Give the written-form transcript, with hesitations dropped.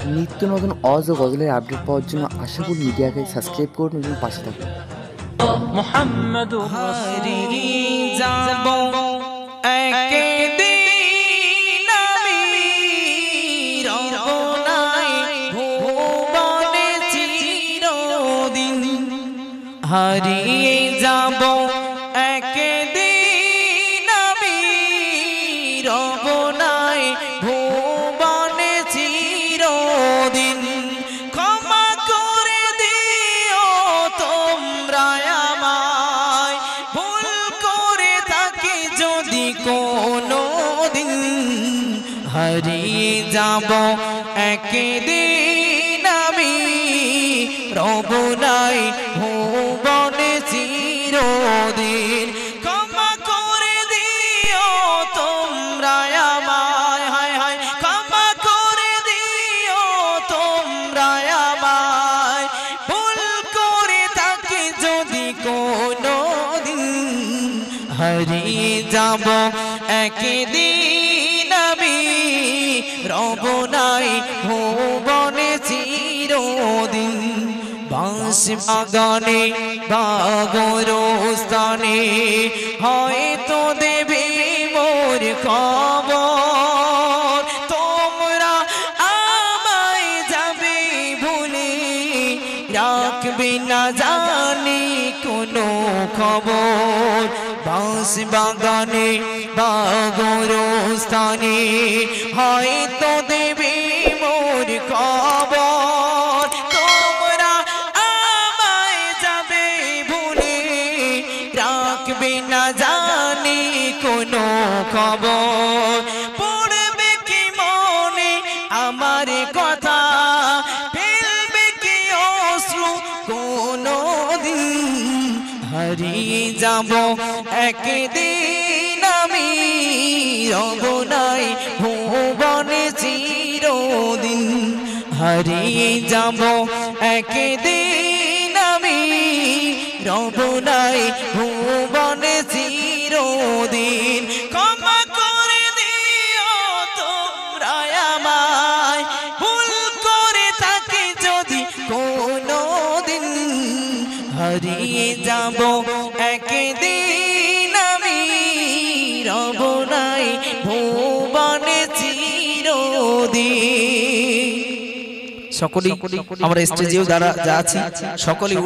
নিত্য নতুন অজ ও গজলের আপডেট পাওয়ার জন্য আশাপুর মিডিয়াকে সাবস্ক্রাইব করুন এবং পাশে থাকুন। মুহাম্মাদুর রাসূলুল্লাহ যাব একদিন আমি রবনাই ভুবনে চিরদিন হারিয়ে যাব একদিন আমি রবনাই ভুবনে চিরদিন ক্ষমা করে দিও তোমরা আমায় ভুল করে থাকি যদি কোনো দিন হারিয়ে যাব একদিন আমি রবনাই ভুবনে চিরদিন ক্ষমা করে দিও তোমরা আমায় হায় হায় ক্ষমা করে দিও তোমরা আমায় ভুল করে থাকি যদি কোনো দিন হারিয়ে যাব একদিন আমি রবনাই ভুবনে চিরদিন বাঁশ বাগানে বাগরস্থানে হয়তো দেবে মোর খবর তোমরা আমায় যাবে ভুলে রাখবে না জানি কোনো খবর বাঁশ বাগানে বাগরস্থানে হয়তো দেবে মোর খবর তোমরা আমায় যাবে ভুলে রাখবে না জানি কোনো খবর পড়বে কি মনে আমার কথা ফেলবে কি অশ্রু কোনো দিন হারিয়ে যাব একদিন আমি রবনাই ভুবনে চিরদিন হারিয়ে যাব একদিন আমি রবনাই ভুবনে চিরদিন ক্ষমা করে দিও তোমরা আমায় ভুল করে থাকি যদি কোনো দিন হারিয়ে যাব একদিন আমি রবনাই ভুবনে চিরদিন। সকলেই আমরা স্টেজেও যারা আছি সকলেই